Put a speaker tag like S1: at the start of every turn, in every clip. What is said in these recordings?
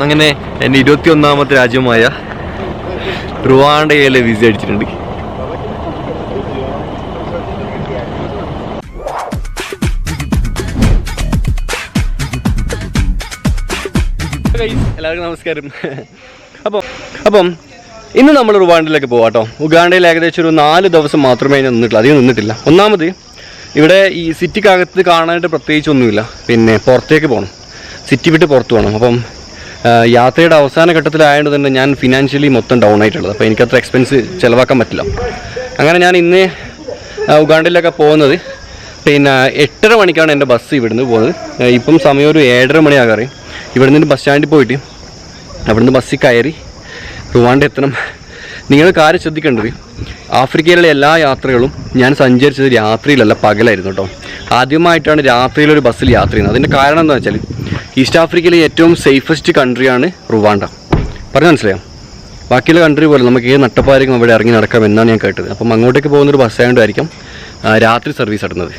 S1: അങ്ങനെ എൻ്റെ 21ാമത്തെ രാജ്യമായ റുവാണ്ടയിലെ വിസ അടിച്ചിട്ടുണ്ട്. എല്ലാവർക്കും നമസ്കാരം. അപ്പം ഇന്ന് നമ്മൾ റുവാണ്ടയിലേക്ക് പോകാം കേട്ടോ. ഉഗാണ്ടയിൽ ഏകദേശം ഒരു 4 ദിവസം മാത്രമേ ഞാൻ നിന്നിട്ടുള്ളൂ, അധികം നിന്നിട്ടില്ല. ഒന്നാമത് ഇവിടെ ഈ സിറ്റിക്കകത്ത് കാണാനായിട്ട് പ്രത്യേകിച്ചൊന്നുമില്ല, പിന്നെ പുറത്തേക്ക് പോകണം, സിറ്റി വിട്ട് പുറത്ത് പോകണം. അപ്പം യാത്രയുടെ അവസാന ഘട്ടത്തിലായതുകൊണ്ട് തന്നെ ഞാൻ ഫിനാൻഷ്യലി മൊത്തം ഡൗൺ ആയിട്ടുള്ളത്, അപ്പോൾ എനിക്കത്ര എക്സ്പെൻസ് ചിലവാക്കാൻ പറ്റില്ല. അങ്ങനെ ഞാൻ ഇന്ന് ഉഗാണ്ടയിലൊക്കെ പോകുന്നത് പിന്നെ 8:30 മണിക്കാണ് എൻ്റെ ബസ് ഇവിടുന്ന് പോകുന്നത്. ഇപ്പം സമയം ഒരു 7:30 മണിയാകാറ്. ഇവിടുന്ന് ബസ് സ്റ്റാൻഡിൽ പോയിട്ട് അവിടുന്ന് ബസ്സിൽ കയറി റുവാണ്ട എത്തണം. നിങ്ങൾ കാര്യം ശ്രദ്ധിക്കേണ്ടത്, ആഫ്രിക്കയിലുള്ള എല്ലാ യാത്രകളും ഞാൻ സഞ്ചരിച്ചത് രാത്രിയിലല്ല, പകലായിരുന്നു കേട്ടോ. ആദ്യമായിട്ടാണ് രാത്രിയിലൊരു ബസ്സിൽ യാത്ര ചെയ്യുന്നത്. അതിൻ്റെ കാരണം എന്താണെന്ന് വെച്ചാൽ ഈസ്റ്റ് ആഫ്രിക്കയിലെ ഏറ്റവും സേഫസ്റ്റ് കൺട്രിയാണ് റുവാണ്ട. പറഞ്ഞ് മനസ്സിലായോ? ബാക്കിയുള്ള കൺട്രി പോലെ നമുക്ക് ഏത് നട്ടപ്പാരക്കും അവിടെ ഇറങ്ങി നടക്കാം എന്നാണ് ഞാൻ കേട്ടത്. അപ്പം അങ്ങോട്ടേക്ക് പോകുന്നൊരു ബസ്സായതുകൊണ്ടായിരിക്കും രാത്രി സർവീസ് നടത്തുന്നത്.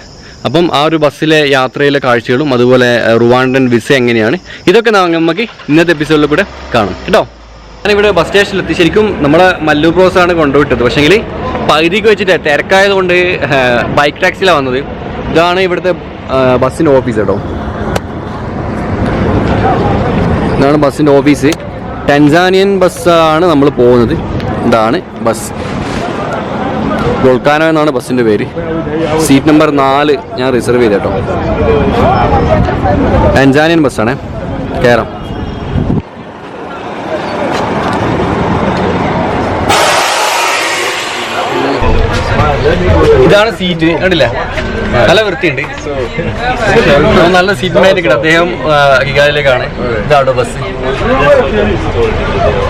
S1: അപ്പം ആ ഒരു ബസ്സിലെ യാത്രയിലെ കാഴ്ചകളും അതുപോലെ റുവാണ്ടൻ വിസ എങ്ങനെയാണ്, ഇതൊക്കെ നമുക്ക് ഇന്നത്തെ എപ്പിസോഡിൽ കൂടെ കാണാം കേട്ടോ. ഞാനിവിടെ ബസ് സ്റ്റേഷനിലെത്തി. ശരിക്കും നമ്മളെ മല്ലു ബ്രോസാണ് കൊണ്ടുവിട്ടത്, പക്ഷേങ്കിൽ പകുതിക്ക് വെച്ചിട്ട് തിരക്കായതുകൊണ്ട് ബൈക്ക് ടാക്സിയിലാണ് വന്നത്. ഇതാണ് ഇവിടുത്തെ ബസ്സിൻ്റെ ഓഫീസ് കേട്ടോ. ഇതാണ് ബസ്സിൻ്റെ ഓഫീസ്. ടാൻസാനിയൻ ബസ്സാണ് നമ്മൾ പോകുന്നത്. ഇതാണ് ബസ്, ഗോൾക്കാനോ എന്നാണ് ബസ്സിൻ്റെ പേര്. സീറ്റ് നമ്പർ 4 ഞാൻ റിസർവ് ചെയ്ത് കേട്ടോ. ടാൻസാനിയൻ ബസ്സാണ്, കയറാം. ഇതാണ് സീറ്റ്, കണ്ടില്ല? നല്ല വൃത്തിയുണ്ട്, നല്ല സീറ്റുമായിട്ട്. അദ്ദേഹം കിഗാലിലേക്കാണ്. ഇതാണ് ബസ്,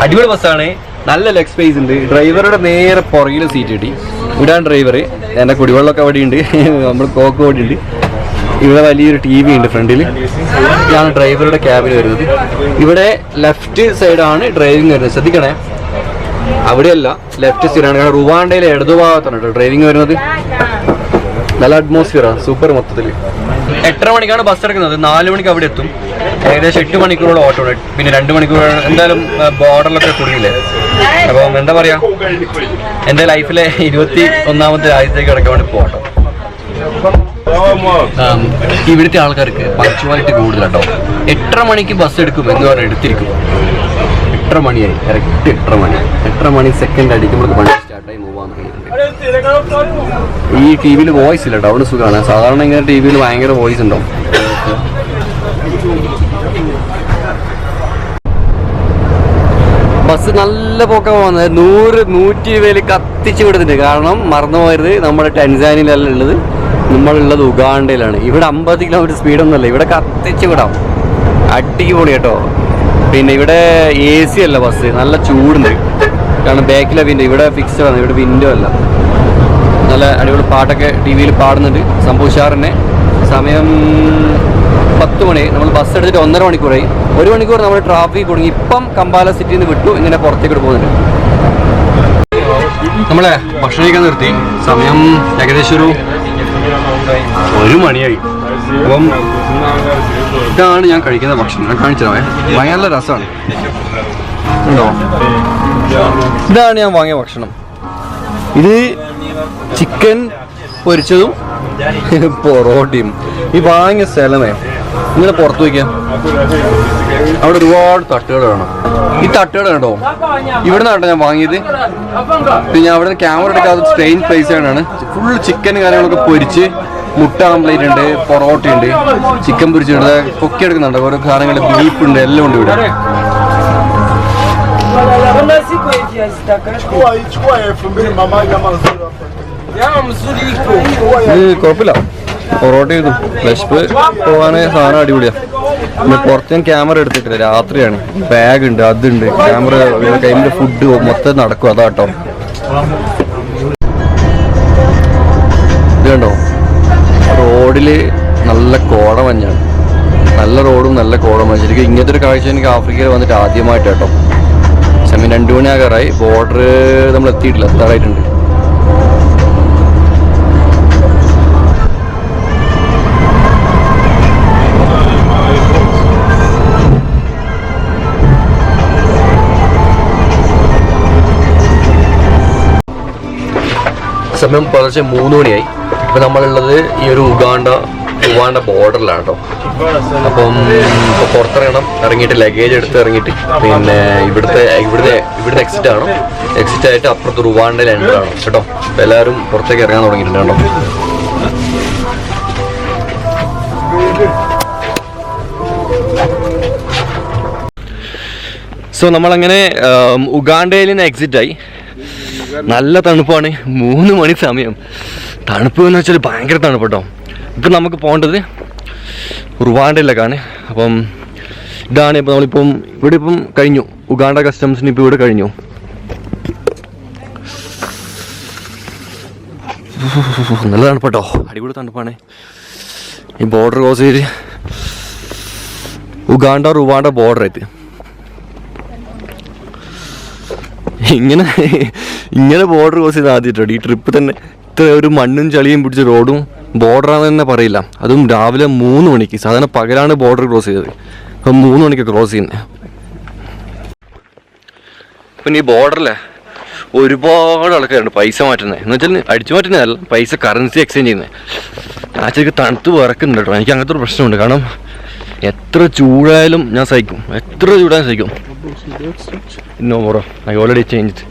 S1: അടിപൊളി ബസ്സാണ്, നല്ല ലെഗ് സ്പേസ് ഉണ്ട്. ഡ്രൈവറുടെ നേരെ പുറകിൽ സീറ്റ് കിട്ടി. ഇവിടാണ് ഡ്രൈവർ. എൻ്റെ കുടിവെള്ളമൊക്കെ അവിടെ ഉണ്ട്, നമ്മൾ കോക്ക് അവിടെ ഉണ്ട്. ഇവിടെ വലിയൊരു TV ഉണ്ട് ഫ്രണ്ടിൽ. ഇതാണ് ഡ്രൈവറുടെ ക്യാബിന് വരുന്നത്. ഇവിടെ ലെഫ്റ്റ് സൈഡാണ് ഡ്രൈവിംഗ് വരുന്നത്, ശ്രദ്ധിക്കണേ. അവിടെയല്ല, ലെഫ്റ്റ് സൈഡാണ്. കാരണം റുവാണ്ടയിലെ ഇടതുഭാഗത്താണ് കേട്ടോ ഡ്രൈവിംഗ് വരുന്നത്. നല്ല അറ്റ്മോസ്ഫിയറാണ്, സൂപ്പർ. മൊത്തത്തിൽ 8:30 മണിക്കാണ് ബസ് എടുക്കുന്നത്. 4 മണിക്ക് അവിടെ എത്തും. ഏകദേശം 8 മണിക്കൂറോളം ഓട്ടോ ഉണ്ട്. പിന്നെ 2 മണിക്കൂർ എന്തായാലും ബോർഡറിലൊക്കെ കുടുങ്ങില്ലേ. അപ്പം എന്താ പറയുക, എൻ്റെ ലൈഫിലെ 21ാമത്തെ രാജ്യത്തേക്ക് കിടക്കാൻ വേണ്ടി പോകട്ടോ. ഇവിടുത്തെ ആൾക്കാർക്ക് പങ്ക്ച്വാലിറ്റി കൂടുതലാട്ടോ. 8:30 മണിക്ക് ബസ് എടുക്കും എന്ന് പറഞ്ഞാൽ എടുത്തിരിക്കും. 8:30 മണിയായി, കറക്റ്റ് 8:30 മണി. 8:30 മണി സെക്കൻഡ് അടിക്കുമ്പോൾ വണ്ടി സ്റ്റാർട്ടായി മൂവാൻ തുടങ്ങിയിട്ടുണ്ട്. ഈ TV വോയിസ് ഇല്ല, ഡൗൺ സുഖമാണ്. സാധാരണ ഇങ്ങനെ TV ഭയങ്കര വോയിസ് ഉണ്ടാവും. ബസ് നല്ല പോക്കാൻ വന്നത് 100-120 കത്തിച്ച് വിടുന്നുണ്ട്. കാരണം മറന്നു പോയത്, നമ്മുടെ ടാൻസാനിയയിലല്ല ഉള്ളത്, നമ്മളുള്ളത് ഉഗാണ്ടയിലാണ്. ഇവിടെ 50 കിലോമീറ്റർ സ്പീഡൊന്നുമല്ല, ഇവിടെ കത്തിച്ച് വിടാം. അടിപൊളി കേട്ടോ. പിന്നെ ഇവിടെ AC അല്ല ബസ്, നല്ല ചൂടുണ്ട്. കാരണം ബാക്കിലെ വിൻഡോ, ഇവിടെ ഫിക്സ്ഡ് ആണ്, ഇവിടെ വിൻഡോ അല്ല. നല്ല അടിപൊളി പാട്ടൊക്കെ TV പാടുന്നുണ്ട്. സംഭവിച്ചാറിനെ സമയം 10 മണി. നമ്മൾ ബസ് എടുത്തിട്ട് 1.5 മണിക്കൂറായി. 1 മണിക്കൂർ നമ്മൾ ട്രാഫിക് കുടുങ്ങി. ഇപ്പം കമ്പാല സിറ്റിയിൽ നിന്ന് വിട്ടു, ഇങ്ങനെ പുറത്തേക്ക് പോകുന്നുണ്ട്. നമ്മളെ ഭക്ഷണം കഴിക്കാൻ നിർത്തി. സമയം ഏകദേശം ഒരു 1 മണിയായി. അപ്പം ഇതാണ് ഞാൻ കഴിക്കുന്ന ഭക്ഷണം. ഞാൻ കാണിച്ചതേ, ഭയങ്കര രസമാണ്. ഉണ്ടോ? ഇതാണ് ഞാൻ വാങ്ങിയ ഭക്ഷണം. ഇത് ചിക്കൻ പൊരിച്ചതും പൊറോട്ടയും. ഈ വാങ്ങിയ സ്ഥലമേ ഇങ്ങനെ പുറത്ത് വയ്ക്കാം. അവിടെ ഒരുപാട് തട്ടുകൾ വേണം. ഈ തട്ടുകൾ കണ്ടോ, ഇവിടെ നിന്നാണ് ഞാൻ വാങ്ങിയത്. പിന്നെ അവിടെ നിന്ന് ക്യാമറ എടുക്കാതെ സ്ട്രെയിൻ പ്ലേസ് ആണ്. ഫുൾ ചിക്കൻ കാര്യങ്ങളൊക്കെ പൊരിച്ച്, മുട്ട ആംപ്ലേറ്റ് ഉണ്ട്, പൊറോട്ട ഉണ്ട്, ചിക്കൻ പൊരിച്ചിട്ടുണ്ട്, പൊക്കി എടുക്കുന്നുണ്ട്, ഓരോ സാധനങ്ങൾ, ബീഫ് ഉണ്ട്, എല്ലാം ഉണ്ട് ഇവിടെ. കുഴപ്പമില്ല, പൊറോട്ട ചെയ്തു. വിശപ്പ് പോകാൻ സാധനം അടിപൊളിയാണ്. പിന്നെ പുറത്ത് ഞാൻ ക്യാമറ എടുത്തിട്ടില്ല, രാത്രിയാണ്. ബാഗ് ഉണ്ട്, അതുണ്ട്, ക്യാമറ, കയ്യിലെ ഫുഡ് മൊത്തം നടക്കും. അതാട്ടോ. ഇത് കണ്ടോ, റോഡില് നല്ല കോടമഞ്ഞാണ്. നല്ല റോഡും നല്ല കോടമഞ്ഞ. ശരിക്കും ഇങ്ങനത്തെ ഒരു കാഴ്ച എനിക്ക് ആഫ്രിക്കയിൽ വന്നിട്ട് ആദ്യമായിട്ടോ. സമയം 2 മണിയാകാറായി. ബോർഡർ നമ്മൾ എത്തിയിട്ടില്ല, എത്താറായിട്ടുണ്ട്. സമയം പുലർച്ചെ 3 മണിയായി. ഇപ്പം നമ്മളുള്ളത് ഈ ഒരു ഉഗാണ്ട ബോർഡറിലാണ് കേട്ടോ. അപ്പം ഇപ്പോൾ പുറത്തിറങ്ങണം, ഇറങ്ങിയിട്ട് ലഗേജ് എടുത്ത് ഇറങ്ങിയിട്ട് പിന്നെ ഇവിടുത്തെ എക്സിറ്റ് ആണ്. എക്സിറ്റ് ആയിട്ട് അപ്പുറത്ത് റുവാണ്ടയിൽ എൻ്റർ ആണ് കേട്ടോ. അപ്പോൾ എല്ലാവരും പുറത്തേക്ക് ഇറങ്ങാൻ തുടങ്ങിയിട്ടുണ്ട് കേട്ടോ. സോ നമ്മളങ്ങനെ ഉഗാണ്ടയിൽ നിന്ന് എക്സിറ്റ് ആയി. നല്ല തണുപ്പാണ്, 3 മണി സമയം. തണുപ്പ് എന്ന് വെച്ചാൽ ഭയങ്കര തണുപ്പ് കേട്ടോ. ഇപ്പം നമുക്ക് പോകേണ്ടത് റുവാണ്ടയിലേക്കാണ്. അപ്പം ഇതാണ് ഇപ്പം നമ്മളിപ്പം ഇവിടെ ഇപ്പം കഴിഞ്ഞു. ഉഗാണ്ട കസ്റ്റംസിന് ഇപ്പോൾ ഇവിടെ കഴിഞ്ഞു. നല്ല തണുപ്പ് കേട്ടോ, അടിപൊളി തണുപ്പാണ്. ഈ ബോർഡർ ക്രോസ് ചെയ്ത് റുവാണ്ട ബോർഡർ ആയിട്ട് ഇങ്ങനെ ബോർഡർ ക്രോസ് ചെയ്ത് ആദ്യമായിട്ടോ ഈ ട്രിപ്പ് തന്നെ. ഇത്ര ഒരു മണ്ണും ചളിയും പിടിച്ച റോഡും ബോർഡറാണെന്ന് തന്നെ പറയില്ല. അതും രാവിലെ 3 മണിക്ക്. സാധാരണ പകലാണ് ബോർഡർ ക്രോസ് ചെയ്തത്, അപ്പം 3 മണിക്ക് ക്രോസ് ചെയ്യുന്നത്. പിന്നെ ഈ ബോർഡറിലെ ഒരുപാട് ആൾക്കാരുണ്ട് പൈസ മാറ്റുന്നത്. എന്ന് വെച്ചാൽ അടിച്ചു മാറ്റുന്നതല്ല, പൈസ കറൻസി എക്സ്ചേഞ്ച് ചെയ്യുന്നത്. ആച്ചക്ക് തണുത്ത് വിറക്കുന്നുണ്ട് കേട്ടോ. എനിക്ക് അങ്ങനത്തെ ഒരു പ്രശ്നമുണ്ട്. കാരണം എത്ര ചൂടായാലും ഞാൻ സഹിക്കും, എത്ര ചൂടായാലും സഹിക്കും. No bro, I already change.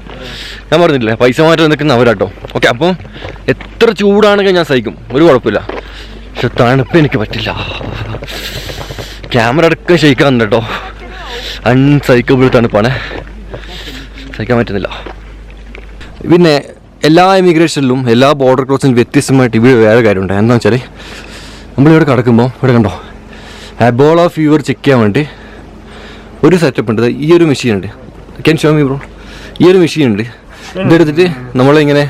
S1: ഞാൻ പറഞ്ഞില്ലേ പൈസ മാറ്റാൻ നിൽക്കുന്ന അവരാട്ടോ. ഓക്കെ, അപ്പോൾ എത്ര ചൂടാണെങ്കിൽ ഞാൻ സഹിക്കും, ഒരു കുഴപ്പമില്ല. പക്ഷെ തണുപ്പ് എനിക്ക് പറ്റില്ല. ക്യാമറ അടക്കം ഷെയ്ക്കാറുണ്ട് കേട്ടോ. അൺസൈക്കബിൾ തണുപ്പാണ്, സഹിക്കാൻ പറ്റുന്നില്ല. പിന്നെ എല്ലാ ഇമിഗ്രേഷനിലും എല്ലാ ബോർഡർ ക്രോസിലും വ്യത്യസ്തമായിട്ട് ഇവിടെ വേറെ കാര്യമുണ്ട്. എന്താണെന്ന് വെച്ചാൽ നമ്മളിവിടെ കിടക്കുമ്പോൾ ഇവിടെ കണ്ടോ എബോള ഫീവർ ചെക്ക് ചെയ്യാൻ വേണ്ടി ഒരു സെറ്റപ്പ് ഉണ്ട്. ഈ ഒരു മെഷീൻ ഉണ്ട്. Can show me bro? ഈ ഒരു മെഷീൻ ഉണ്ട്. ഇതെടുത്തിട്ട് നമ്മളിങ്ങനെ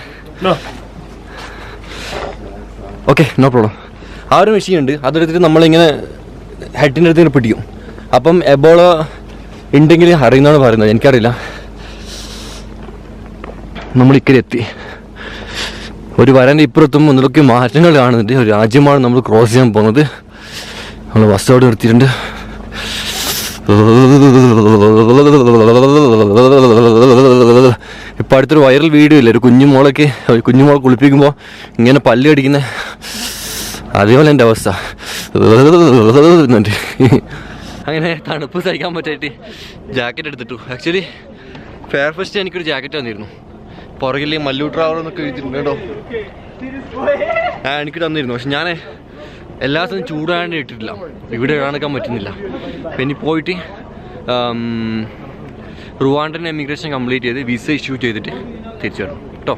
S1: ഓക്കെ നോ പ്രോബ്ലം. ആ ഒരു മെഷീൻ ഉണ്ട്. അതെടുത്തിട്ട് നമ്മളിങ്ങനെ ഹെഡിൻ്റെ അടുത്ത് ഇങ്ങനെ പിടിക്കും. അപ്പം എബോള ഉണ്ടെങ്കിൽ അറിയുന്നതാണ് പറയുന്നത്, എനിക്കറിയില്ല. നമ്മളിക്കരെ എത്തി. ഒരു വരൻ്റെ ഇപ്പുറത്തും ഒന്നിലൊക്കെ മാറ്റങ്ങൾ കാണുന്നുണ്ട്. ഒരു രാജ്യമാണ് നമ്മൾ ക്രോസ് ചെയ്യാൻ പോകുന്നത്. നമ്മൾ ബസ് അവിടെ നിർത്തിയിട്ടുണ്ട്. ഇപ്പം അടുത്തൊരു വൈറൽ വീഡിയോ ഇല്ല, ഒരു കുഞ്ഞുമോളെ കുളിപ്പിക്കുമ്പോൾ ഇങ്ങനെ പല്ല് കടിക്കുന്ന അതേപോലെ എൻ്റെ അവസ്ഥ. അങ്ങനെ തണുപ്പ് സഹിക്കാൻ പറ്റായിട്ട് ജാക്കറ്റ് എടുത്തിട്ടു. ആക്ച്വലി ഫെയർ ഫസ്റ്റ് എനിക്കൊരു ജാക്കറ്റ് തന്നിരുന്നു. പുറകിൽ മല്ലു ട്രാവലർ എന്നൊക്കെ എഴുതിയിട്ടുണ്ട് കേട്ടോ. എനിക്ക് തന്നിരുന്നു. പക്ഷെ ഞാൻ എല്ലാ ദിവസവും ചൂടാണ്ട് ഇട്ടിട്ടില്ല, ഇവിടെ ഇടാനൊക്കാൻ പറ്റുന്നില്ല. പിന്നെ പോയിട്ട് റുവാണ്ടൻ എമിഗ്രേഷൻ കംപ്ലീറ്റ് ചെയ്ത് വിസ ഇഷ്യൂ ചെയ്തിട്ട് തിരിച്ചു വരണം കേട്ടോ.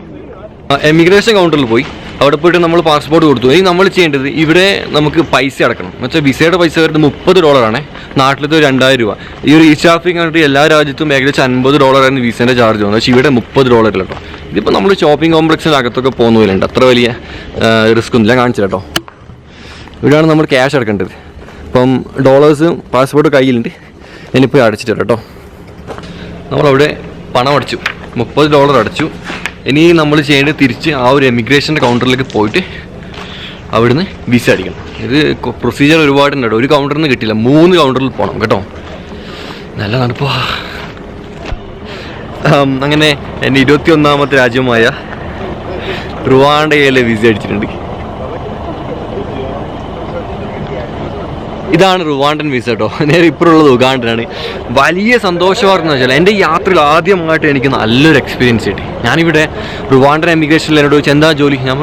S1: എമിഗ്രേഷൻ കൗണ്ടറിൽ പോയി അവിടെ പോയിട്ട് നമ്മൾ പാസ്പോർട്ട് കൊടുത്തു. ഇനി നമ്മൾ ചെയ്യേണ്ടത് ഇവിടെ നമുക്ക് പൈസ അടക്കണം. എന്നുവെച്ചാൽ വിസയുടെ പൈസ വരുന്നത് $30, നാട്ടിലത്തെ 2000 രൂപ. ഈ ഒരു ഈസ്റ്റ് ആഫ്രിക്കൻ കൺട്രി എല്ലാ രാജ്യത്തും ഏകദേശം $50 വിസേൻ്റെ ചാർജ് വന്നു. പക്ഷേ ഇവിടെ $30 കേട്ടോ. ഇതിപ്പോൾ നമ്മൾ ഷോപ്പിംഗ് കോംപ്ലക്സിനകത്തൊക്കെ പോകുന്നില്ലുണ്ട്, അത്ര വലിയ റിസ്ക് ഒന്നുമില്ല. കാണിച്ചില്ല കേട്ടോ. ഇവിടെയാണ് നമ്മൾ ക്യാഷ് അടക്കേണ്ടത്. അപ്പം ഡോളേഴ്സും പാസ്പോർട്ട് കയ്യിലുണ്ട്. ഞാനിപ്പോൾ അടച്ചിട്ട് കേട്ടോ. നമ്മളവിടെ പണം അടച്ചു, $30 അടച്ചു. ഇനി നമ്മൾ ചെയ്യേണ്ടത് തിരിച്ച് ആ ഒരു എമിഗ്രേഷൻ്റെ കൗണ്ടറിലേക്ക് പോയിട്ട് അവിടുന്ന് വിസ അടിക്കണം. ഇത് പ്രൊസീജിയർ ഒരുപാടുണ്ട് കേട്ടോ. ഒരു കൗണ്ടറിൽ നിന്ന് കിട്ടില്ല, 3 കൗണ്ടറിൽ പോകണം കേട്ടോ. നല്ല തണുപ്പാ. അങ്ങനെ എൻ്റെ 21ാമത്തെ രാജ്യമായ റുവാണ്ടയിലെ വിസ അടിച്ചിട്ടുണ്ട്. ഇതാണ് റുവാണ്ടൻ വിസ കേട്ടോ. നേരെ ഇപ്പോഴുള്ളത് ഉഗാണ്ടനാണ്. വലിയ സന്തോഷവാർത്ത എന്ന് വെച്ചാൽ എൻ്റെ യാത്രയിൽ ആദ്യമായിട്ട് എനിക്ക് നല്ലൊരു എക്സ്പീരിയൻസ് കിട്ടി. ഞാനിവിടെ റുവാണ്ടൻ എമിഗ്രേഷനിൽ എന്നോട് ചോദിച്ചു എന്താ ജോലി. ഞാൻ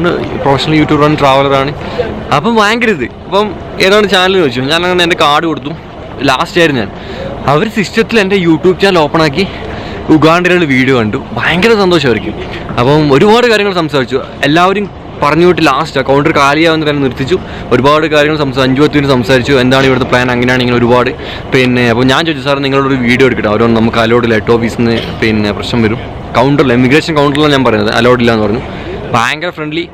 S1: പ്രൊഫഷണൽ യൂട്യൂബർ ട്രാവലറാണ്. അപ്പം ഭയങ്കര ഇത്. അപ്പം ഏതാണ് ചാനൽ ചോദിച്ചു. ഞാൻ അങ്ങനെ എൻ്റെ കാർഡ് കൊടുത്തു. ലാസ്റ്റ് ആയിരുന്നു ഞാൻ. അവർ സിസ്റ്റത്തിൽ എൻ്റെ യൂട്യൂബ് ചാനൽ ഓപ്പൺ ആക്കി ഉഗാണ്ടയിലുള്ള വീഡിയോ കണ്ടു. ഭയങ്കര സന്തോഷമായിരിക്കും. അപ്പം ഒരുപാട് കാര്യങ്ങൾ സംസാരിച്ചു. എല്ലാവരും പറഞ്ഞു വിട്ട് ലാസ്റ്റ് കൗണ്ടർ കാലിയാവുന്ന തന്നെ നിർത്തിച്ചു. ഒരുപാട് കാര്യങ്ങൾ 5-10 മിനിറ്റ് സംസാരിച്ചു. എന്താണ് ഇവിടുത്തെ പ്ലാൻ, അങ്ങനെയാണ് ഇങ്ങനെ ഒരുപാട്. പിന്നെ അപ്പോൾ ഞാൻ ചോദിച്ചു സാർ നിങ്ങളൊരു വീഡിയോ എടുക്കട്ടെ. അവരോട് നമുക്ക് അലോഡില്ല, ഹെഡ് ഓഫീസിൽ നിന്ന് പിന്നെ പ്രശ്നം വരും. കൗണ്ടറിൽ എമിഗ്രേഷൻ കൗണ്ടറിലാണ് ഞാൻ പറയുന്നത്, അലോഡില്ല എന്ന് പറഞ്ഞു. ഭയങ്കര ഫ്രണ്ട്ലി,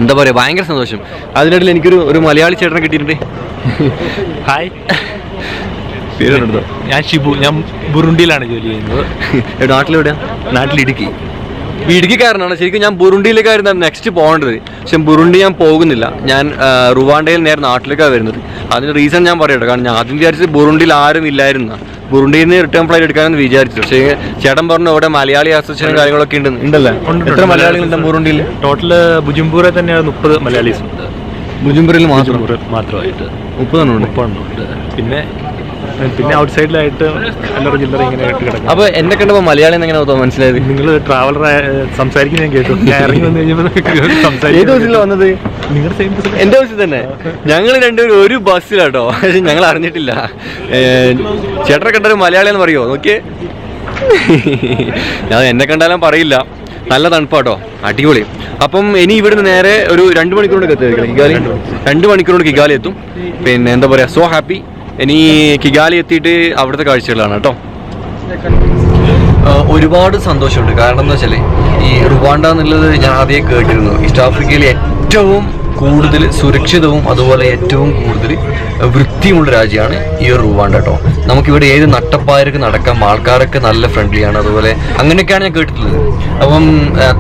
S1: എന്താ പറയുക, ഭയങ്കര സന്തോഷം. അതിനിടയിൽ എനിക്കൊരു മലയാളി ചേട്ടനെ കിട്ടിയിട്ടുണ്ട്.
S2: ഹായ്, പേരെടുത്തോ? ഞാൻ ഷിബു. ഞാൻ ബുറുണ്ടിയിലാണ് ജോലി ചെയ്യുന്നത്.
S1: നാട്ടിലെവിടെയാണ്?
S2: നാട്ടിൽ ഇടുക്കി.
S1: ഇടുക്കിക്കാരനാണ്. ശരിക്കും ഞാൻ ബുറുണ്ടിയിലേക്കായിരുന്നു നെക്സ്റ്റ് പോകേണ്ടത്. പക്ഷെ ബുറുണ്ടി ഞാൻ പോകുന്നില്ല. ഞാൻ റുവാണ്ടയിൽ നേരെ നാട്ടിലേക്കാണ് വരുന്നത്. അതിന് റീസൺ ഞാൻ പറയട്ടെ. കാരണം ഞാൻ ആദ്യം വിചാരിച്ചത് ബുറുണ്ടിയിൽ ആരും ഇല്ലായിരുന്നു. ബുറുണ്ടിയിൽ നിന്ന് റിട്ടേൺ ഫ്ലൈറ്റ് എടുക്കാമെന്ന് വിചാരിച്ചു. പക്ഷേ ചേട്ടൻ പറഞ്ഞു അവിടെ മലയാളി അസോസിയേഷൻ കാര്യങ്ങളൊക്കെ ഉണ്ടല്ലേ? എത്ര മലയാളികളുണ്ട് ബുറുണ്ടിയിൽ?
S2: ടോട്ടൽ ബുജുംബൂരെ തന്നെ 30 മലയാളീസ് ഉണ്ട്.
S1: ബുജുംബൂരിൽ
S2: മാത്രമായിട്ട്
S1: 30
S2: ഉണ്ട്. പിന്നെ ഔട്ട് സൈഡിലായിട്ട് അല്ലറ ചില്ലറ ഇങ്ങനെ ആയിട്ട് കിടക്കും.
S1: അപ്പൊ എന്നെ കണ്ടപ്പോ മലയാളി എങ്ങനെ മനസ്സിലായത്?
S2: നിങ്ങൾ ട്രാവലർ സംസാരിക്കുന്ന ഞാൻ കേട്ടു. ഞാൻ ഇറങ്ങി വന്നു കഴിഞ്ഞപ്പോൾ
S1: ഏത് ബസ്സിലാണ് വന്നത്?
S2: നിങ്ങളുടെ സെയിം ബസ്?
S1: എന്റെ ബസ്സിൽ തന്നെ. ഞങ്ങൾ രണ്ടുപേരും ഒരു ബസ്സിലാട്ടോ. പക്ഷെ ഞങ്ങൾ അറിഞ്ഞിട്ടില്ല. ചേട്ടനെ കണ്ടൊരു മലയാളി എന്ന് പറയുമോ? നോക്കിയേ, ഞാൻ എന്നെ കണ്ടാലും പറയില്ല. നല്ല തണുപ്പാട്ടോ, അടിപൊളി. അപ്പം ഇനി ഇവിടുന്ന് നേരെ ഒരു 2 മണിക്കൂറിനൊക്കെ എത്തും കിഗാലി. 2 മണിക്കൂറിനോട് കിഗാലി എത്തും. പിന്നെ എന്താ പറയാ, സോ ഹാപ്പി. ഇനി കിഗാലി എത്തിയിട്ട് അവിടുത്തെ കാഴ്ചകളാണ് കേട്ടോ. ഒരുപാട് സന്തോഷമുണ്ട്. കാരണം എന്താ വെച്ചാൽ ഈ റുവാണ്ട എന്നുള്ളത് ഞാൻ ആദ്യം കേട്ടിരുന്നു. ഈസ്റ്റ് ആഫ്രിക്കയിൽ ഏറ്റവും കൂടുതൽ സുരക്ഷിതവും അതുപോലെ ഏറ്റവും കൂടുതൽ വൃത്തിയുമുള്ള രാജ്യമാണ് ഈ ഒരു റുവാണ്ട കേട്ടോ. നമുക്കിവിടെ ഏത് നട്ടപ്പായർക്ക് നടക്കാം, ആൾക്കാരൊക്കെ നല്ല ഫ്രണ്ട്ലിയാണ്. അതുപോലെ അങ്ങനെയൊക്കെയാണ് ഞാൻ കേട്ടിട്ടുള്ളത്. അപ്പം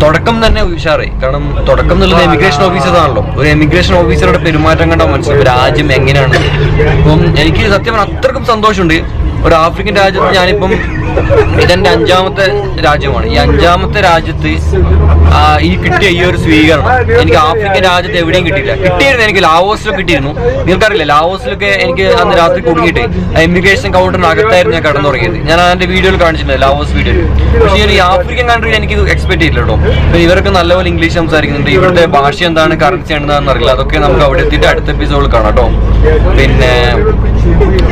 S1: തുടക്കം തന്നെ ഉഷാറായി. കാരണം തുടക്കം എന്നുള്ളത് എമിഗ്രേഷൻ ഓഫീസറാണല്ലോ. ഒരു എമിഗ്രേഷൻ ഓഫീസറുടെ പെരുമാറ്റം കണ്ടാൽ മനസ്സിലാവും രാജ്യം എങ്ങനെയാണ്. അപ്പം എനിക്ക് സത്യം പറഞ്ഞാൽ അത്രക്കും സന്തോഷമുണ്ട്. ഒരു ആഫ്രിക്കൻ രാജ്യത്ത് ഞാനിപ്പം ഇതെന്റെ 5ാമത്തെ രാജ്യമാണ്. ഈ 5ാമത്തെ രാജ്യത്ത് ഈ കിട്ടിയ ഈ ഒരു സ്വീകരണം എനിക്ക് ആഫ്രിക്കൻ രാജ്യത്ത് എവിടെയും കിട്ടിയില്ല. കിട്ടിയിരുന്നു, എനിക്ക് ലാവോസിലൊക്കെ കിട്ടിയിരുന്നു. നിങ്ങൾക്കറിയില്ല, ലാവോസിലൊക്കെ എനിക്ക് അന്ന് രാത്രി കുടുങ്ങിയിട്ട് ഇമിഗ്രേഷൻ കൗണ്ടറിന് അകത്തായിരുന്നു ഞാൻ കടന്നു തുടങ്ങിയത്. ഞാൻ അതിന്റെ വീഡിയോയിൽ കാണിച്ചിട്ടുണ്ട്, ലാവോസ് വീഡിയോയിൽ. പക്ഷേ ഈ ആഫ്രിക്കൻ കൺട്രി എനിക്ക് എക്സ്പെക്ട് ചെയ്തില്ല കേട്ടോ. ഇവരൊക്കെ നല്ലപോലെ ഇംഗ്ലീഷ് സംസാരിക്കുന്നുണ്ട്. ഇവിടുത്തെ ഭാഷ എന്താണ്, കറൻസി എന്താണെന്ന് അറിയില്ല. അതൊക്കെ നമുക്ക് അവിടെ എത്തിയിട്ട് അടുത്ത എപ്പിസോഡിൽ കാണാം കേട്ടോ. പിന്നെ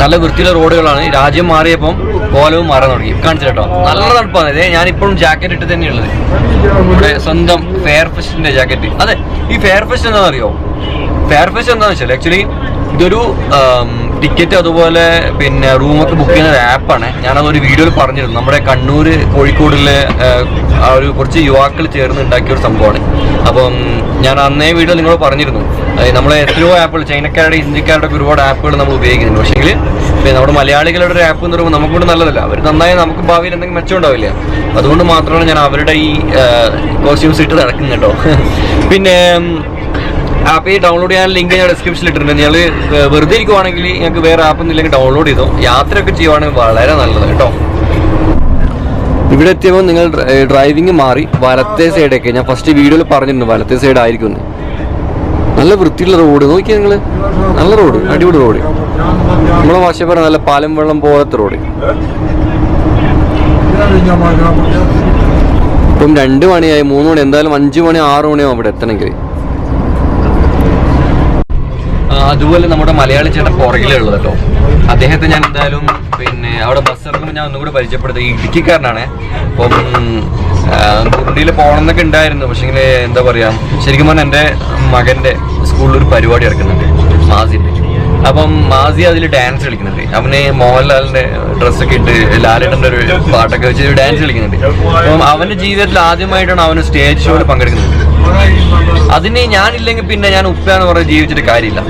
S1: നല്ല വൃത്തിയുള്ള റോഡുകളാണ്. രാജ്യം മാറിയപ്പം കോലവും മാറാൻ തുടങ്ങി. കാണിച്ചു കേട്ടോ, നല്ല തണുപ്പാണ്. അതെ, ഞാനിപ്പോഴും ജാക്കറ്റ് ഇട്ട് തന്നെയുള്ളത്. ഇവിടെ സ്വന്തം ഫെയർ ഫെസ്റ്റിന്റെ ജാക്കറ്റ്. അതെ, ഈ ഫെയർ ഫെസ്റ്റ് എന്താണെന്ന് അറിയോ? ഫെയർ ഫെസ്റ്റ് എന്താണെന്ന് വെച്ചാൽ ആക്ച്വലി ഇതൊരു ടിക്കറ്റ് അതുപോലെ പിന്നെ റൂമൊക്കെ ബുക്ക് ചെയ്യുന്ന ഒരു ആപ്പാണ്. ഞാനതൊരു വീഡിയോയിൽ പറഞ്ഞിരുന്നു. നമ്മുടെ കണ്ണൂർ കോഴിക്കോടിലെ ആ ഒരു കുറച്ച് യുവാക്കൾ ചേർന്ന് ഉണ്ടാക്കിയ ഒരു സംഭവമാണ്. അപ്പം ഞാൻ അന്നേ വീഡിയോ നിങ്ങളോട് പറഞ്ഞിരുന്നു, നമ്മളെ എത്രയോ ആപ്പുകൾ, ചൈനക്കാരുടെ ഇന്ത്യക്കാരുടെ ഒരുപാട് ആപ്പുകൾ നമ്മൾ ഉപയോഗിക്കുന്നുണ്ട്. പക്ഷേങ്കിൽ പിന്നെ നമ്മുടെ മലയാളികളുടെ ഒരു ആപ്പ് എന്ന് പറയുമ്പോൾ നമുക്കൂടെ നല്ലതല്ല. അവർ നന്നായി നമുക്ക് ഭാവിയിൽ എന്തെങ്കിലും മെച്ചം ഉണ്ടാവില്ല. അതുകൊണ്ട് മാത്രമാണ് ഞാൻ അവരുടെ ഈ കോസ്റ്റ്യൂംസ് ഇട്ട് നടക്കുന്നത് കേട്ടോ. പിന്നെ ആപ്പ് ഡൗൺലോഡ് ചെയ്യാൻ ലിങ്ക് ഞാൻ ഡിസ്ക്രിപ്ഷനിൽ ഇട്ടിട്ടുണ്ട്. നിങ്ങൾ വെറുതെ ഇരിക്കുവാണെങ്കിൽ നിങ്ങൾക്ക് വേറെ ആപ്പൊന്നും ഇല്ലെങ്കിൽ ഡൗൺലോഡ് ചെയ്തോ. യാത്രയൊക്കെ ചെയ്യുവാണെങ്കിൽ വളരെ നല്ലത് കേട്ടോ. ഇവിടെ എത്തിയപ്പോൾ നിങ്ങൾ ഡ്രൈവിംഗ് മാറി വലത്തെ സൈഡൊക്കെ, ഞാൻ ഫസ്റ്റ് വീഡിയോയിൽ പറഞ്ഞിട്ടുണ്ട് വലത്തെ സൈഡ് ആയിരിക്കും. നല്ല വൃത്തിയുള്ള റോഡ് നോക്കിയാൽ നിങ്ങൾ, നല്ല റോഡ്, അടിപൊളി റോഡ്. നമ്മളെ ഭാഷ പറഞ്ഞ നല്ല പാലം വെള്ളം പോലത്തെ റോഡ്. ഇപ്പം 2 മണിയായി, 3 മണി, എന്തായാലും 5 മണി 6 മണിയാവും അവിടെ എത്തണമെങ്കിൽ. അതുപോലെ നമ്മുടെ മലയാളി ചേട്ടൻ പുറകിലുള്ളത് കേട്ടോ. അദ്ദേഹത്തെ ഞാൻ എന്തായാലും പിന്നെ അവിടെ ബസ് ഇറങ്ങുമ്പോൾ ഞാൻ ഒന്നുകൂടി പരിചയപ്പെടുത്തുക. ഇടുക്കിക്കാരനാണ്. അപ്പം ബുറുണ്ടിയിൽ പോകണം എന്നൊക്കെ ഉണ്ടായിരുന്നു. പക്ഷേ എന്താ പറയുക, ശരിക്കും പറഞ്ഞാൽ എൻ്റെ മകൻ്റെ സ്കൂളിലൊരു പരിപാടി ഇറക്കുന്നുണ്ട്, മാസിൻ്റെ. അപ്പം മാസി അതിൽ ഡാൻസ് കളിക്കുന്നുണ്ട്. അവന് മോഹൻലാലിൻ്റെ ഡ്രസ്സൊക്കെ ഇട്ട് ലാലേട്ടൻ്റെ ഒരു പാട്ടൊക്കെ വെച്ച് ഡാൻസ് കളിക്കുന്നുണ്ട്. അപ്പം അവൻ്റെ ജീവിതത്തിൽ ആദ്യമായിട്ടാണ് അവന് സ്റ്റേജ് ഷോയിൽ പങ്കെടുക്കുന്നത്. അതിന് ഞാനില്ലെങ്കിൽ പിന്നെ ഞാൻ ഉപ്പയാന്ന് പറഞ്ഞ് ജീവിച്ചിട്ട് കാര്യമില്ല.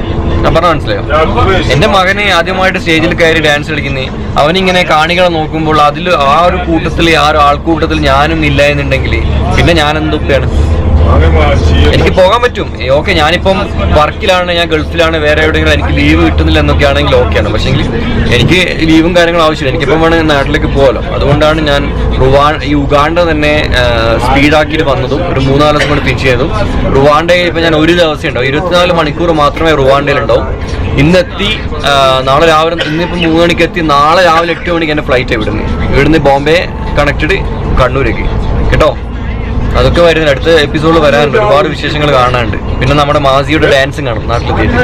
S1: ഞാൻ പറഞ്ഞ മനസ്സിലായോ? എൻ്റെ മകനെ ആദ്യമായിട്ട് സ്റ്റേജിൽ കയറി ഡാൻസ് കളിക്കുന്നേ, അവനിങ്ങനെ കാണികളെ നോക്കുമ്പോൾ അതിൽ ആ ഒരു കൂട്ടത്തിൽ, ആ ഒരു ആൾക്കൂട്ടത്തിൽ ഞാനും ഇല്ല എന്നുണ്ടെങ്കിൽ പിന്നെ ഞാൻ എന്തുപ്പയാണ്? എനിക്ക് പോകാൻ പറ്റും. ഓക്കെ, ഞാനിപ്പം വർക്കിലാണ്, ഞാൻ ഗൾഫിലാണ്, വേറെ എവിടെയെങ്കിലും എനിക്ക് ലീവ് കിട്ടുന്നില്ല എന്നൊക്കെ ആണെങ്കിൽ ഓക്കെയാണ്. പക്ഷേങ്കിൽ എനിക്ക് ലീവും കാര്യങ്ങളും ആവശ്യമില്ല. എനിക്കിപ്പം വേണമെങ്കിൽ നാട്ടിലേക്ക് പോകാമല്ലോ. അതുകൊണ്ടാണ് ഞാൻ ഈ ഉഗാണ്ട തന്നെ സ്പീഡാക്കിയിട്ട് വന്നതും ഒരു 3-4 ദിവസം കൊണ്ട് ഫിനിഷ് ചെയ്തതും. റുവാണ്ടയിൽ ഇപ്പം ഞാൻ ഒരു ദിവസം ഉണ്ടാവും, 24 മണിക്കൂർ മാത്രമേ റുവാണ്ടയിൽ ഉണ്ടാവും. ഇന്നെത്തി, നാളെ രാവിലെ, ഇന്നിപ്പോൾ 3 മണിക്ക് എത്തി, നാളെ രാവിലെ 8 മണിക്ക് എൻ്റെ ഫ്ലൈറ്റ് ഇവിടുന്ന് ബോംബെ കണക്റ്റഡ് കണ്ണൂരേക്ക് കേട്ടോ. അതൊക്കെ വരുന്നുണ്ട്, അടുത്ത എപ്പിസോഡിൽ വരാനുണ്ട്. ഒരുപാട് വിശേഷങ്ങൾ കാണാനുണ്ട്. പിന്നെ നമ്മുടെ മാസിയുടെ ഡാൻസും കാണും നാട്ടിലെത്തിയിട്ട്.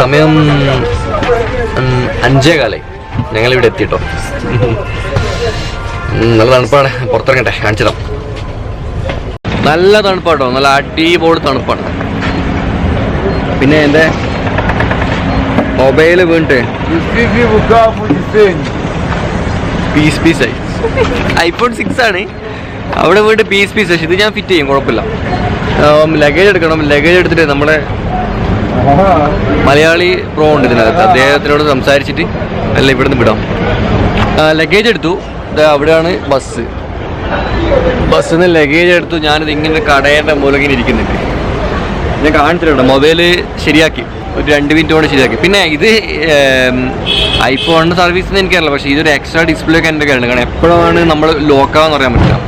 S1: സമയം 5:15. ഞങ്ങളിവിടെ എത്തിട്ടോ. നല്ല തണുപ്പാണ്, പുറത്തിറങ്ങട്ടെ, കാണിച്ചിടാം. നല്ല തണുപ്പാട്ടോ, നല്ല അടിപൊളി തണുപ്പാണ്. പിന്നെ എൻ്റെ മൊബൈല് വീണിട്ട് പീസായി. iPhone 6 ആണ് അവിടെ വീണ്ടും പീസ്. ഇത് ഞാൻ ഫിറ്റ് ചെയ്യും, കുഴപ്പമില്ല. ലഗേജ് എടുക്കണം. ലഗേജ് എടുത്തിട്ട് നമ്മുടെ മലയാളി പ്രോ ഉണ്ട് ഇതിനകത്ത്, അദ്ദേഹത്തിനോട് സംസാരിച്ചിട്ട് അല്ല ഇവിടുന്ന് വിടാം. ലഗേജ് എടുത്തു. അവിടെയാണ് ബസ്സിൽ നിന്ന് ലഗേജ് എടുത്തു. ഞാനിത് ഇങ്ങനെ കടയുടെ മൂലകിന് ഇരിക്കുന്നുണ്ട്. ഞാൻ കാണിച്ചിട്ടുണ്ട്. മൊബൈല് ശരിയാക്കി, ഒരു 2 മിനിറ്റ് കൊണ്ട് ശരിയാക്കി. പിന്നെ ഇത് ഐഫോണിൻ്റെ സർവീസ് എനിക്കറിയില്ല, പക്ഷേ ഇതൊരു എക്സ്ട്രാ ഡിസ്പ്ലേ ഒക്കെ എൻ്റെ കയ്യിലുണ്ട്. കാരണം എപ്പോഴാണ് നമ്മൾ ലോക്കാന്ന് പറയാൻ പറ്റില്ല.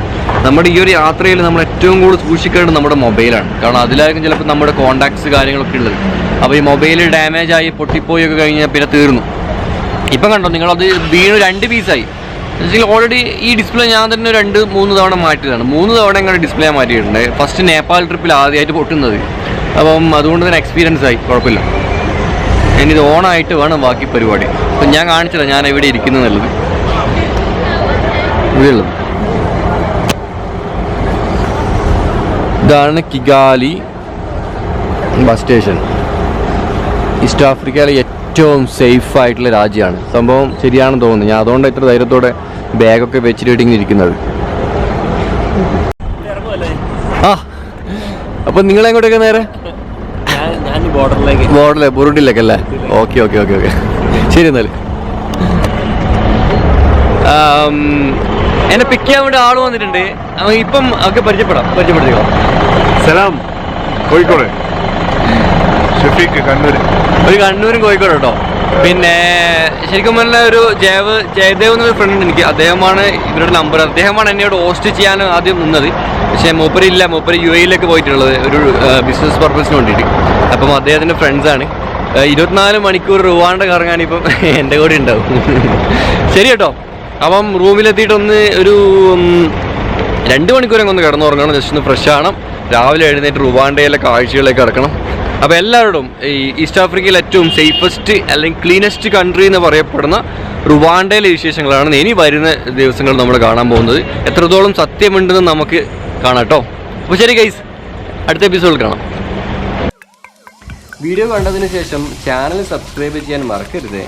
S1: നമ്മുടെ ഈ ഒരു യാത്രയിൽ നമ്മൾ ഏറ്റവും കൂടുതൽ സൂക്ഷിക്കേണ്ടത് നമ്മുടെ മൊബൈലാണ്. കാരണം അതിലായിരിക്കും ചിലപ്പോൾ നമ്മുടെ കോൺടാക്ട്സ് കാര്യങ്ങളൊക്കെ ഉള്ളത്. അപ്പോൾ ഈ മൊബൈൽ ഡാമേജ് ആയി പൊട്ടിപ്പോയൊക്കെ കഴിഞ്ഞാൽ പിന്നെ തീർന്നു. ഇപ്പം കണ്ടോ നിങ്ങളത് വീണ് 2 പീസായി. ഓൾറെഡി ഈ ഡിസ്പ്ലേ ഞാൻ തന്നെ 2-3 തവണ മാറ്റിയതാണ്. 3 തവണ ഇങ്ങനെ ഡിസ്പ്ലേ മാറ്റിയിട്ടുണ്ട്. ഫസ്റ്റ് നേപ്പാൾ ട്രിപ്പിൽ ആദ്യമായിട്ട് പൊട്ടുന്നത്. അപ്പം അതുകൊണ്ട് തന്നെ എക്സ്പീരിയൻസ് ആയി, കുഴപ്പമില്ല. ഇനിയിത് ഓണായിട്ട് വേണം ബാക്കി പരിപാടി. അപ്പം ഞാൻ കാണിച്ചില്ല ഞാൻ എവിടെ ഇരിക്കുന്നു എന്നുള്ളത്. ഇവിടെയുള്ളത് ഇതാണ് കിഗാലി ബസ് സ്റ്റേഷൻ. ഈസ്റ്റ് ആഫ്രിക്കയിലെ ഏറ്റവും സേഫ് ആയിട്ടുള്ള രാജ്യമാണ്. സംഭവം ശരിയാണെന്ന് തോന്നുന്നു. ഞാൻ അതുകൊണ്ട് ഇത്ര ധൈര്യത്തോടെ ബാഗൊക്കെ വെച്ചിട്ട് ഇരിക്കുന്നത്. ആ അപ്പം നിങ്ങളെങ്ങോട്ടൊക്കെ നേരെ ബോർഡറിലെ ബുറുണ്ടിലേക്ക് അല്ലേ? ഓക്കെ ഓക്കെ ഓക്കെ ഓക്കെ ശരി. എന്നാൽ എന്നെ പിക്ക് ചെയ്യാൻ വേണ്ടി ആള് വന്നിട്ടുണ്ട്. ഇപ്പം ഒക്കെ പരിചയപ്പെടുത്തിക്കോ.
S2: സലാം, കോഴിക്കോട്. ഷഫീഖ്, കണ്ണൂർ.
S1: ഒരു കണ്ണൂരും കോഴിക്കോട് കേട്ടോ. പിന്നെ ശരിക്കും പറഞ്ഞാൽ ഒരു ജയദേവ് എന്നൊരു ഫ്രണ്ട് എനിക്ക്, അദ്ദേഹമാണ് ഇവരുടെ നമ്പർ. അദ്ദേഹമാണ് എന്നോട് ഹോസ്റ്റ് ചെയ്യാൻ ആദ്യം നിന്നത്. പക്ഷേ മൂപ്പര് ഇല്ല, മൂപ്പര് UAE പോയിട്ടുള്ളത് ഒരു ബിസിനസ് പർപ്പസിന് വേണ്ടിയിട്ട്. അപ്പം അദ്ദേഹത്തിൻ്റെ ഫ്രണ്ട്സാണ്. 24 മണിക്കൂർ റുവാണ്ട കറങ്ങാൻ ഇപ്പം എൻ്റെ കൂടെ ഉണ്ടാവും. ശരി കേട്ടോ. അപ്പം റൂമിലെത്തിയിട്ടൊന്ന് ഒരു 2 മണിക്കൂറൊക്കെ ഒന്ന് കിടന്നുറങ്ങണം. ജസ്റ്റ് ഒന്ന് ഫ്രഷ് ആവണം. രാവിലെ എഴുന്നേറ്റ് റുവാണ്ടയിലെ കാഴ്ചകളിലേക്ക് കിടക്കണം. അപ്പോൾ എല്ലാവരോടും ഈ ഈസ്റ്റ് ആഫ്രിക്കയിൽ ഏറ്റവും സേഫസ്റ്റ് അല്ലെങ്കിൽ ക്ലീനസ്റ്റ് കൺട്രി എന്ന് പറയപ്പെടുന്ന റുവാണ്ടയിലെ വിശേഷങ്ങളാണ് ഇനി വരുന്ന ദിവസങ്ങൾ നമ്മൾ കാണാൻ പോകുന്നത്. എത്രത്തോളം സത്യമുണ്ടെന്ന് നമുക്ക് കാണാം കേട്ടോ. അപ്പോൾ ശരി ഗൈസ്, അടുത്ത എപ്പിസോഡിൽ കാണാം. വീഡിയോ കണ്ടതിന് ശേഷം ചാനൽ സബ്സ്ക്രൈബ് ചെയ്യാൻ മറക്കരുത്.